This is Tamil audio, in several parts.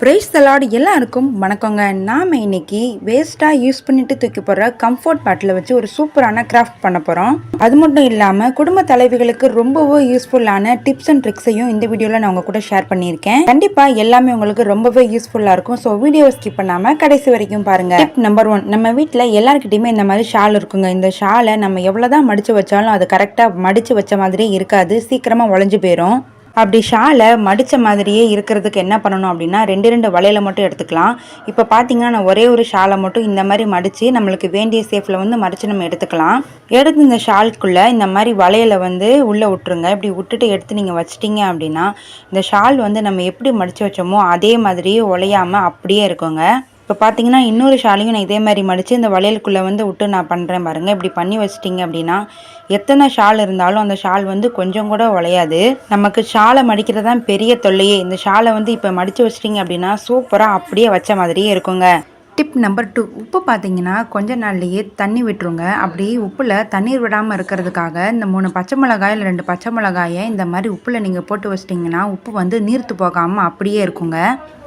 பிரைஸ் தி லார்ட் எல்லாருக்கும் வணக்கங்க. நாம் இன்னைக்கு வேஸ்ட்டாக யூஸ் பண்ணிட்டு தூக்கி போடுற கம்ஃபர்ட் பாட்டில் வச்சு ஒரு சூப்பரான கிராஃப்ட் பண்ண போகிறோம். அது மட்டும் இல்லாமல் குடும்ப தலைவிகளுக்கு ரொம்பவே யூஸ்ஃபுல்லான டிப்ஸ் அண்ட் ட்ரிக்ஸையும் இந்த வீடியோவில் நான் உங்கள் கூட ஷேர் பண்ணியிருக்கேன். கண்டிப்பாக எல்லாமே உங்களுக்கு ரொம்பவே யூஸ்ஃபுல்லாக இருக்கும். ஸோ வீடியோவை ஸ்கிப் பண்ணாமல் கடைசி வரைக்கும் பாருங்கள். டிப் நம்பர் 1, நம்ம வீட்டில் எல்லாருக்கிட்டையுமே இந்த மாதிரி ஷால் இருக்குங்க. இந்த ஷாலை நம்ம எவ்வளோதான் மடித்து வச்சாலும் அது கரெக்டாக மடித்து வச்ச மாதிரியே இருக்காது, சீக்கிரமாக உடஞ்சி போயிடும். அப்படி ஷாலை மடித்த மாதிரியே இருக்கிறதுக்கு என்ன பண்ணணும் அப்படின்னா, ரெண்டு வளையலை மட்டும் எடுத்துக்கலாம். இப்போ பார்த்தீங்கன்னா நான் ஒரே ஒரு ஷாலை மட்டும் இந்த மாதிரி மடித்து நம்மளுக்கு வேண்டிய ஷேப்பில் மடித்து நம்ம எடுத்துக்கலாம். எடுத்து இந்த ஷாலுக்குள்ளே இந்த மாதிரி வளையலை உள்ளே விட்டுருங்க. இப்படி விட்டுட்டு எடுத்து நீங்கள் வச்சிட்டிங்க அப்படின்னா இந்த ஷால் நம்ம எப்படி மடித்து வச்சோமோ அதே மாதிரி உடையாமல் அப்படியே இருக்குங்க. இப்போ பார்த்தீங்கன்னா இன்னொரு ஷாலையும் நான் இதே மாதிரி மடித்து இந்த வளையலுக்குள்ளே விட்டு நான் பண்ணுறேன் பாருங்கள். இப்படி பண்ணி வச்சிட்டிங்க அப்படின்னா எத்தனை ஷால் இருந்தாலும் அந்த ஷால் கொஞ்சம் கூட உடையாது. நமக்கு ஷாலை மடிக்கிறது தான் பெரிய தொல்லையே. இந்த ஷாலை இப்போ மடித்து வச்சிட்டிங்க அப்படின்னா சூப்பராக அப்படியே வச்ச மாதிரியே இருக்குங்க. டிப் நம்பர் 2, உப்பு பார்த்தீங்கன்னா கொஞ்ச நாள்லேயே தண்ணி விட்டுருங்க. அப்படி உப்பில் தண்ணீர் விடாமல் இருக்கிறதுக்காக இந்த 3 பச்சை மிளகாய் இல்லை 2 பச்சை மிளகாயை இந்த மாதிரி உப்பில் நீங்கள் போட்டு வச்சிட்டிங்கன்னா உப்பு நீர்த்து போகாமல் அப்படியே இருக்குங்க.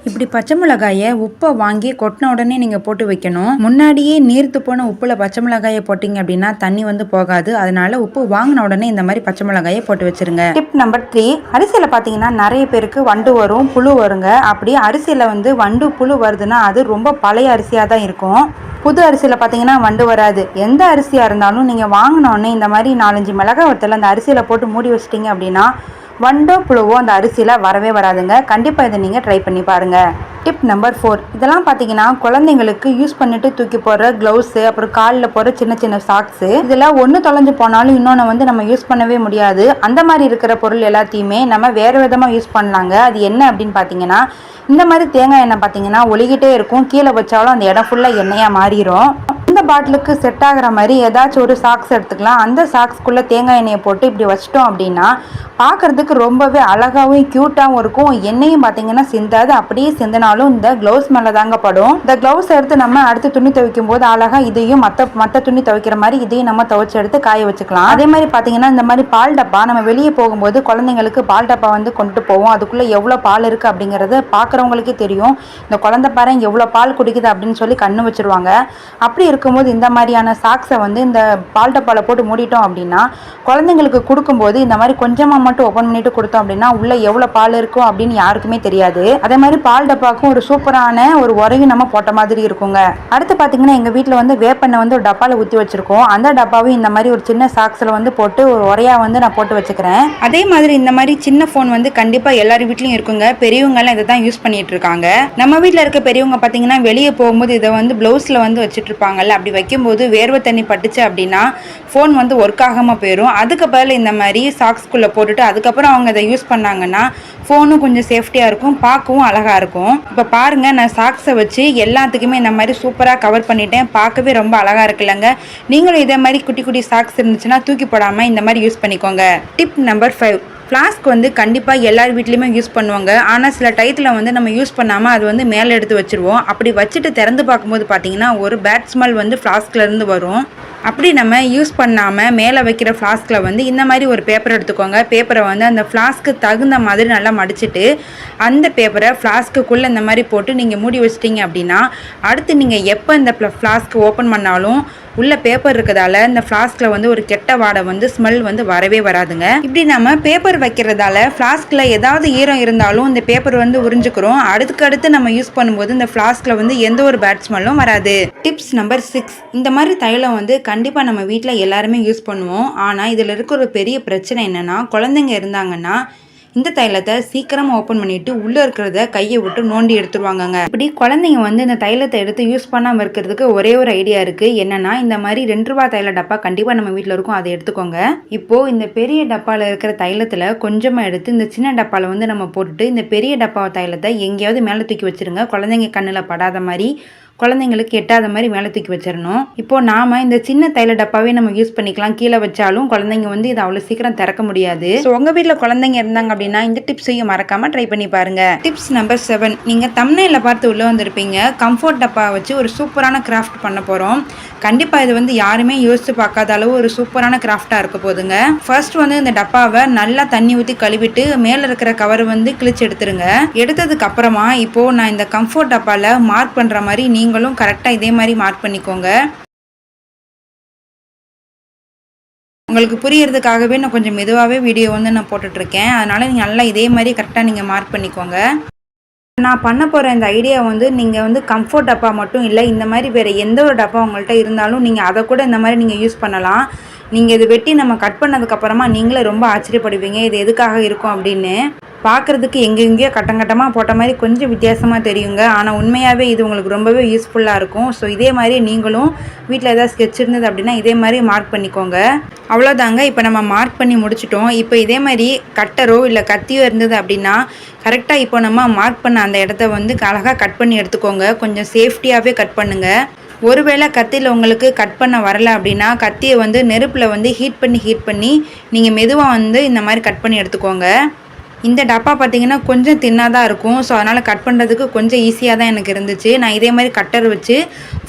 இப்படி பச்சை மிளகாயை உப்பை வாங்கி கொட்டின உடனே நீங்கள் போட்டு வைக்கணும். முன்னாடியே நீர்த்து போன உப்பில் பச்சை மிளகாயை போட்டிங்க அப்படின்னா தண்ணி போகாது. அதனால உப்பு வாங்கின உடனே இந்த மாதிரி பச்சை மிளகாயை போட்டு வச்சிருங்க. டிப் நம்பர் 3, அரிசியில் பார்த்தீங்கன்னா நிறைய பேருக்கு வண்டு வரும், புழு வருங்க. அப்படி அரிசியில் வண்டு புழு வருதுன்னா அது ரொம்ப பழைய அரிசியாக தான் இருக்கும். புது அரிசியில் பார்த்தீங்கன்னா வண்டு வராது. எந்த அரிசியாக இருந்தாலும் நீங்கள் வாங்கினோடனே இந்த மாதிரி 4-5 மிளகாய் வத்தல் அந்த அரிசியில் போட்டு மூடி வச்சிட்டிங்க அப்படின்னா வண்டோ புழுவோ அந்த அரிசியில் வரவே வராதுங்க. கண்டிப்பாக இதை நீங்கள் ட்ரை பண்ணி பாருங்கள். டிப் நம்பர் 4, இதெல்லாம் பார்த்தீங்கன்னா குழந்தைங்களுக்கு யூஸ் பண்ணிட்டு தூக்கி போடுற க்ளவுஸு, அப்புறம் காலில் போடுற சின்ன சின்ன சாக்ஸு, இதில் ஒன்று தொலைஞ்சு போனாலும் இன்னொன்று நம்ம யூஸ் பண்ணவே முடியாது. அந்த மாதிரி இருக்கிற பொருள் எல்லாத்தையுமே நம்ம வேறு விதமாக யூஸ் பண்ணலாங்க. அது என்ன அப்படின்னு பார்த்தீங்கன்னா, இந்த மாதிரி தேங்காய் எண்ணெய் பார்த்தீங்கன்னா ஒழுகிட்டே இருக்கும். கீழே வச்சாலும் அந்த இடம் ஃபுல்லாக எண்ணெயாக மாறிடும். இந்த பாட்டிலுக்கு செட் ஆகிற மாதிரி ஏதாச்சும் ஒரு சாக்ஸ் எடுத்துக்கலாம். அந்த சாக்ஸ்க்குள்ளே தேங்காய் எண்ணெயை போட்டு இப்படி வச்சிட்டோம் அப்படின்னா பார்க்குறதுக்கு ரொம்பவே அழகாகவும் க்யூட்டாகவும் இருக்கும். எண்ணெயும் பார்த்தீங்கன்னா சிந்தாது. அப்படியே சிந்தினாலும் இந்த க்ளவுஸ் மேலே தாங்க படும். இந்த க்ளவுஸ் எடுத்து நம்ம அடுத்து துணி துவைக்கும் போது அழகாக இதையும் மற்ற துணி துவைக்கிற மாதிரி இதையும் நம்ம துவைச்சி எடுத்து காய வச்சுக்கலாம். அதே மாதிரி பார்த்தீங்கன்னா இந்த மாதிரி பால் டப்பா நம்ம வெளியே போகும்போது குழந்தைங்களுக்கு பால் டப்பா கொண்டு போவோம். அதுக்குள்ளே எவ்வளோ பால் இருக்குது அப்படிங்கிறது பார்க்குறவங்களுக்கே தெரியும். இந்த குழந்தை பாருங்க எவ்வளோ பால் குடிக்குது அப்படின்னு சொல்லி கண்ணு வச்சுருவாங்க. அப்படி இருக்கும்போது இந்த மாதிரியான சாக்ஸை இந்த பால் டப்பாவில் போட்டு மூடிட்டோம் அப்படின்னா குழந்தைங்களுக்கு கொடுக்கும்போது இந்த மாதிரி கொஞ்சமாக மட்டும் ஓப்பன் பண்ணிட்டு கொடுத்தோம் அப்படின்னா உள்ள எவ்வளோ பால் இருக்கும் அப்படின்னு யாருக்குமே தெரியாது. அதே மாதிரி பால் டப்பாக்கும் ஒரு சூப்பரான ஒரு உரையும் நம்ம போட்ட மாதிரி இருக்குங்க. அடுத்து பார்த்தீங்கன்னா எங்கள் வீட்டில் வேப்பெண்ணெய் ஒரு டப்பாவில் ஊற்றி வச்சிருக்கோம். அந்த டப்பாவும் இந்த மாதிரி ஒரு சின்ன சாக்ஸில் போட்டு ஒரு உரையாக நான் போட்டு வச்சுக்கிறேன். அதே மாதிரி இந்த மாதிரி சின்ன ஃபோன் கண்டிப்பாக எல்லார் வீட்லையும் இருக்குங்க. பெரியவங்கெல்லாம் இதை தான் யூஸ் பண்ணிட்டு இருக்காங்க. நம்ம வீட்டில் இருக்க பெரியவங்க பார்த்தீங்கன்னா வெளியே போகும்போது இதை ப்ளவுஸில் வச்சுட்டு இருப்பாங்கல்ல. அப்படி வைக்கும்போது வேர்வை தண்ணி பட்டுச்சு அப்படின்னா ஃபோன் ஒர்க் ஆகாமல் போயிடும். அதுக்கு பதில் இந்த மாதிரி சாக்ஸ்குள்ளே போட்டுட்டு அதுக்கப்புறம் அவங்க அதை யூஸ் பண்ணாங்கன்னா ஃபோனும் கொஞ்சம் சேஃப்டியாக இருக்கும், பார்க்கவும் அழகாக இருக்கும். இப்போ பாருங்கள், நான் சாக்ஸை வச்சு எல்லாத்துக்குமே இந்த மாதிரி சூப்பராக கவர் பண்ணிட்டேன். பார்க்கவே ரொம்ப அழகாக இருக்குல்லங்க. நீங்களும் இதே மாதிரி குட்டி குட்டி சாக்ஸ் இருந்துச்சுன்னா தூக்கி போடாமல் இந்த மாதிரி யூஸ் பண்ணிக்கோங்க. டிப் நம்பர் 5, ஃப்ளாஸ்க் கண்டிப்பாக எல்லார் வீட்லேயுமே யூஸ் பண்ணுவாங்க. ஆனால் சில டயத்தில் நம்ம யூஸ் பண்ணாமல் அது மேலே எடுத்து வச்சுருவோம். அப்படி வச்சுட்டு திறந்து பார்க்கும்போது பார்த்தீங்கன்னா ஒரு பேட் ஸ்மெல் ஃப்ளாஸ்க்லேருந்து வரும். அப்படி நம்ம யூஸ் பண்ணாமல் மேலே வைக்கிற ஃப்ளாஸ்கில் இந்த மாதிரி ஒரு பேப்பர் எடுத்துக்கோங்க. பேப்பரை அந்த ஃப்ளாஸ்க்கு தகுந்த மாதிரி நல்லா மடிச்சுட்டு அந்த பேப்பரை ஃப்ளாஸ்க்குள்ளே இந்த மாதிரி போட்டு நீங்கள் மூடி வச்சிட்டிங்க அப்படின்னா அடுத்து நீங்கள் எப்போ இந்த ஃப்ளாஸ்க்கு ஓப்பன் பண்ணாலும் உள்ள பேப்பர் இருக்கிறதால இந்த ஃப்ளாஸ்கில் ஒரு கெட்ட வாடை ஸ்மெல் வரவே வராதுங்க. இப்படி நம்ம பேப்பர் வைக்கிறதால ஃப்ளாஸ்கில் ஏதாவது ஈரம் இருந்தாலும் இந்த பேப்பர் உறிஞ்சுக்கிறோம். அடுத்து நம்ம யூஸ் பண்ணும்போது இந்த ஃப்ளாஸ்கில் எந்த ஒரு பேட் ஸ்மெல்லும் வராது. டிப்ஸ் நம்பர் 6, இந்த மாதிரி தைலம் கண்டிப்பாக நம்ம வீட்டில் எல்லாருமே யூஸ் பண்ணுவோம். ஆனால் இதில் இருக்கிற ஒரு பெரிய பிரச்சனை என்னென்னா, குழந்தைங்க இருந்தாங்கன்னா இந்த தைலத்தை சீக்கிரமாக ஓப்பன் பண்ணிவிட்டு உள்ளே இருக்கிறத கையை விட்டு நோண்டி எடுத்துருவாங்கங்க. இப்படி குழந்தைங்க இந்த தைலத்தை எடுத்து யூஸ் பண்ணாமல் இருக்கிறதுக்கு ஒரே ஒரு ஐடியா இருக்குது. என்னென்னா இந்த மாதிரி 2 ரூபா தைல டப்பா கண்டிப்பாக நம்ம வீட்டில் இருக்கும், அதை எடுத்துக்கோங்க. இப்போது இந்த பெரிய டப்பாவில் இருக்கிற தைலத்தில் கொஞ்சமாக எடுத்து இந்த சின்ன டப்பாவில் நம்ம போட்டுட்டு இந்த பெரிய டப்பா தைலத்தை எங்கேயாவது மேலே தூக்கி வச்சுருங்க. குழந்தைங்க கண்ணில் படாத மாதிரி குழந்தைங்களுக்கு எட்டாத மாதிரி மேலே தூக்கி வச்சிடணும். இப்போ நாம இந்த சின்ன தைல டப்பாவே நம்ம யூஸ் பண்ணிக்கலாம். கீழே வச்சாலும் குழந்தைங்க வந்து இதை அவ்வளோ சீக்கிரம் திறக்க முடியாது. ஸோ உங்கள் வீட்டில் குழந்தைங்க இருந்தாங்க அப்படின்னா இந்த டிப்ஸையும் மறக்காம ட்ரை பண்ணி பாருங்க. டிப்ஸ் நம்பர் 7, நீங்கள் தம்ப்நெயில்ல பார்த்து உள்ள வந்திருப்பீங்க. கம்ஃபோர்ட் டப்பா வச்சு ஒரு சூப்பரான கிராஃப்ட் பண்ண போகிறோம். கண்டிப்பாக இது வந்து யாருமே யோசிச்சு பார்க்காத அளவு ஒரு சூப்பரான கிராஃப்டாக இருக்க போதுங்க. ஃபர்ஸ்ட் வந்து இந்த டப்பாவை நல்லா தண்ணி ஊற்றி கழுவிட்டு மேலே இருக்கிற கவர் வந்து கிழிச்சு எடுத்துருங்க. எடுத்ததுக்கு அப்புறமா இப்போ நான் இந்த கம்ஃபோர்ட் டப்பாவில் மார்க் பண்ணுற மாதிரி நீங்களும் கரெக்டாக இதே மாதிரி மார்க் பண்ணிக்கோங்க. உங்களுக்கு புரியறதுக்காகவே நான் கொஞ்சம் மெதுவாகவே வீடியோ வந்து நான் போட்டுட்ருக்கேன். அதனால் நீங்கள் நல்லா இதே மாதிரி கரெக்டாக நீங்கள் மார்க் பண்ணிக்கோங்க. நான் பண்ண போகிற இந்த ஐடியா வந்து நீங்கள் வந்து கம்ஃபோர்ட் டப்பா மட்டும் இல்லை, இந்த மாதிரி வேறு எந்த ஒரு டப்பா உங்கள்கிட்ட இருந்தாலும் நீங்கள் அதை கூட இந்த மாதிரி நீங்கள் யூஸ் பண்ணலாம். நீங்கள் இது வெட்டி நம்ம கட் பண்ணதுக்கப்புறமா நீங்களே ரொம்ப ஆச்சரியப்படுவீங்க இது எதுக்காக இருக்கும் அப்படின்னு. பார்க்குறதுக்கு எங்கெங்கேயோ கட்டங்கட்டமாக போட்ட மாதிரி கொஞ்சம் வித்தியாசமாக தெரியுங்க. ஆனால் உண்மையாகவே இது உங்களுக்கு ரொம்பவே யூஸ்ஃபுல்லாக இருக்கும். ஸோ இதே மாதிரி நீங்களும் வீட்டில் ஏதாவது ஸ்கெட்ச் இருந்தது அப்படின்னா இதே மாதிரி மார்க் பண்ணிக்கோங்க. அவ்வளோதாங்க. இப்போ நம்ம மார்க் பண்ணி முடிச்சிட்டோம். இப்போ இதே மாதிரி கட்டரோ இல்லை கத்தியோ இருந்தது அப்படின்னா கரெக்டாக இப்போ நம்ம மார்க் பண்ண அந்த இடத்த வந்து அழகாக கட் பண்ணி எடுத்துக்கோங்க. கொஞ்சம் சேஃப்டியாகவே கட் பண்ணுங்கள். ஒருவேளை கத்தியில் உங்களுக்கு கட் பண்ண வரலை அப்படின்னா கத்தியை வந்து நெருப்பில் வந்து ஹீட் பண்ணி நீங்கள் மெதுவாக வந்து இந்த மாதிரி கட் பண்ணி எடுத்துக்கோங்க. இந்த டப்பா பார்த்திங்கன்னா கொஞ்சம் தின்னாக தான் இருக்கும். ஸோ அதனால் கட் பண்ணுறதுக்கு கொஞ்சம் ஈஸியாக தான் எனக்கு இருந்துச்சு. நான் இதே மாதிரி கட்டர் வச்சு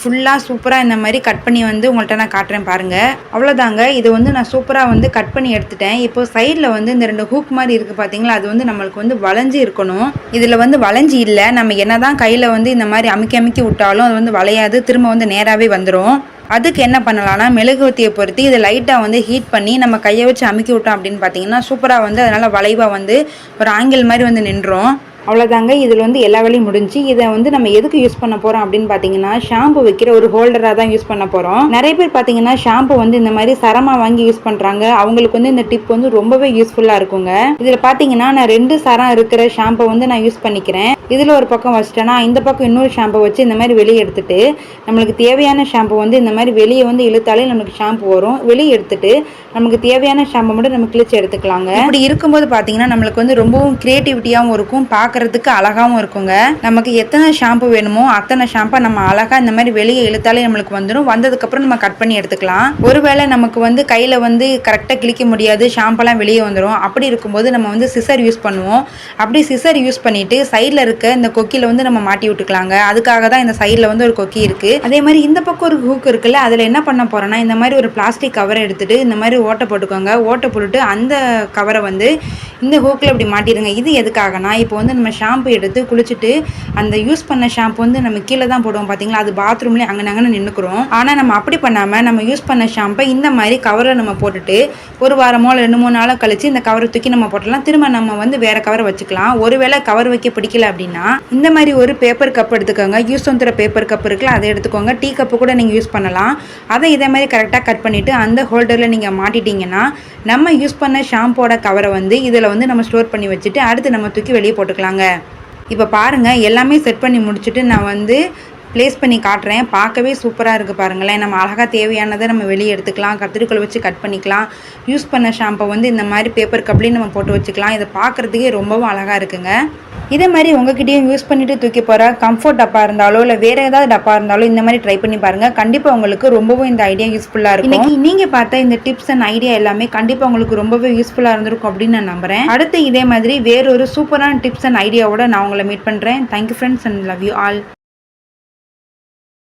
ஃபுல்லாக சூப்பராக இந்த மாதிரி கட் பண்ணி வந்து உங்கள்கிட்ட நான் காட்டுறேன் பாருங்கள். அவ்வளோதாங்க. இது வந்து நான் சூப்பராக வந்து கட் பண்ணி எடுத்துட்டேன். இப்போ சைடில் வந்து இந்த 2 ஹூக் மாதிரி இருக்குது பார்த்தீங்களா, அது வந்து நம்மளுக்கு வந்து வளைஞ்சி இருக்கணும். இதில் வந்து வளைஞ்சி இல்லை. நம்ம என்ன தான் கையில் வந்து இந்த மாதிரி அமுக்கி விட்டாலும் அது வந்து வளையாது, திரும்ப வந்து நேராகவே வந்துடும். அதுக்கு என்ன பண்ணலாம்னா மெழுகுவர்த்தியை பொறுத்து இதை லைட்டாக வந்து ஹீட் பண்ணி நம்ம கையை வச்சு அமுக்கி விட்டோம் அப்படின்னு பார்த்தீங்கன்னா சூப்பராக வந்து அதனால் வளைவாக வந்து ஒரு ஆங்கிள் மாதிரி வந்து நின்றோம். அவ்வளோதாங்க. இதில் வந்து எல்லா வேலையும் முடிஞ்சு. இதை வந்து நம்ம எதுக்கு யூஸ் பண்ண போகிறோம் அப்படின்னு பார்த்தீங்கன்னா ஷாம்பு வைக்கிற ஒரு ஹோல்டராக தான் யூஸ் பண்ண போகிறோம். நிறைய பேர் பார்த்தீங்கன்னா ஷாம்பு வந்து இந்த மாதிரி சரமாக வாங்கி யூஸ் பண்ணுறாங்க. அவங்களுக்கு வந்து இந்த டிப் வந்து ரொம்பவே யூஸ்ஃபுல்லாக இருக்குங்க. இதில் பார்த்தீங்கன்னா நான் 2 சரம் இருக்கிற ஷாம்பை வந்து நான் யூஸ் பண்ணிக்கிறேன். இதில் ஒரு பக்கம் வச்சுட்டேன்னா இந்த பக்கம் இன்னொரு ஷாம்பை வச்சு இந்த மாதிரி வெளியே எடுத்துட்டு நம்மளுக்கு தேவையான ஷாம்பு வந்து இந்த மாதிரி வெளியே வந்து இழுத்தாலே நமக்கு ஷாம்பு வரும். வெளியே எடுத்துட்டு நமக்கு தேவையான ஷாம்பை மட்டும் நம்ம கிழிச்சு எடுத்துக்கலாங்க. இப்படி இருக்கும்போது பார்த்தீங்கன்னா நம்மளுக்கு வந்து ரொம்பவும் கிரியேட்டிவிட்டியாகவும் இருக்கும், பார்க்கறதுக்கு அழகாகவும் இருக்குங்க. நமக்கு எத்தனை ஷாம்பு வேணுமோ அத்தனை ஷாம்பை நம்ம அழகாக இந்த மாதிரி வெளியே இழுத்தாலே நம்மளுக்கு வந்துடும். வந்ததுக்கப்புறம் நம்ம கட் பண்ணி எடுத்துக்கலாம். ஒருவேளை நமக்கு வந்து கையில் வந்து கரெக்டாக கிழிக்க முடியாது, ஷாம்பெல்லாம் வெளியே வந்துடும். அப்படி இருக்கும்போது நம்ம வந்து சிசர் யூஸ் பண்ணுவோம். அப்படி சிசர் யூஸ் பண்ணிட்டு சைடில் இருக்க இந்த கொக்கியில் வந்து நம்ம மாட்டி விட்டுக்கலாங்க. அதுக்காக தான் இந்த சைடில் வந்து ஒரு கொக்கி இருக்குது. அதே மாதிரி இந்த பக்கம் ஒரு ஹூக் இருக்குல்ல, அதில் என்ன பண்ண போகிறோன்னா இந்த மாதிரி ஒரு பிளாஸ்டிக் கவரை எடுத்துகிட்டு இந்த மாதிரி ஓட்டை போட்டுக்கோங்க. ஓட்டை போட்டுட்டு அந்த கவரை வந்து இந்த ஹூக்கில் இப்படி மாட்டிடுங்க. இது எதுக்காகனா இப்போ வந்து நம்ம ஷாம்பு எடுத்து குளிச்சுட்டு அந்த யூஸ் பண்ண ஷாம்பு வந்து நம்ம கீழே தான் போடுவோம் பார்த்தீங்களா, அது பாத்ரூம்லேயே அங்கே நின்றுக்கிறோம். ஆனால் நம்ம அப்படி பண்ணாமல் நம்ம யூஸ் பண்ண ஷாம்பை இந்த மாதிரி கவரில் நம்ம போட்டுட்டு ஒரு வாரமோ 2-3 நாளோ கழிச்சு இந்த கவரை தூக்கி நம்ம போட்டலாம். திரும்ப நம்ம வந்து வேறு கவரை வச்சுக்கலாம். ஒருவேளை கவர் வைக்க பிடிக்கல அப்படின்னா இந்த மாதிரி ஒரு பேப்பர் கப் எடுத்துக்கோங்க. யூஸ் பண்ணுற பேப்பர் கப் இருக்குல்ல, அதை எடுத்துக்கோங்க. டீ கப்பு கூட நீங்கள் யூஸ் பண்ணலாம். அதை இதே மாதிரி கரெக்டாக கட் பண்ணிவிட்டு அந்த ஹோல்டரில் நீங்கள் மாட்டிட்டீங்கன்னா நம்ம யூஸ் பண்ண ஷாம்போட கவரை வந்து இதில் வந்து நம்ம ஸ்டோர் பண்ணி வச்சுட்டு அடுத்து நம்ம தூக்கி வெளியே போட்டுக்கலாங்க. இப்போ பாருங்கள், எல்லாமே செட் பண்ணி முடிச்சுட்டு நான் வந்து ப்ளேஸ் பண்ணி காட்டுறேன். பார்க்கவே சூப்பராக இருக்குது பாருங்களேன். நம்ம அழகாக தேவையானதை நம்ம வெளியே எடுத்துக்கலாம். கத்திரிக்கோல் வச்சு கட் பண்ணிக்கலாம். யூஸ் பண்ண ஷாம்பை வந்து இந்த மாதிரி பேப்பர் கப்லேயும் நம்ம போட்டு வச்சுக்கலாம். இதை பார்க்குறதுக்கே ரொம்பவும் அழகாக இருக்குங்க. இதே மாதிரி உங்ககிட்டயும் யூஸ் பண்ணிட்டு தூக்கி போகிற கம்ஃபோர்ட் டப்பா இருந்தாலோ இல்லை வேறு ஏதாவது டப்பா இருந்தாலும் இந்த மாதிரி ட்ரை பண்ணி பாருங்கள். கண்டிப்பாக உங்களுக்கு ரொம்பவும் இந்த ஐடியா யூஸ்ஃபுல்லாக இருக்கும். இன்னைக்கு நீங்கள் பார்த்த இந்த டிப்ஸ் அண்ட் ஐடியா எல்லாமே கண்டிப்பாக உங்களுக்கு ரொம்பவே யூஸ்ஃபுல்லாக இருந்திருக்கும் அப்படின்னு நான் நம்புகிறேன். அடுத்து இதே மாதிரி வேறொரு சூப்பரான டிப்ஸ் அண்ட் ஐடியாவோட நான் உங்களை மீட் பண்ணுறேன். Thank you friends and love you all.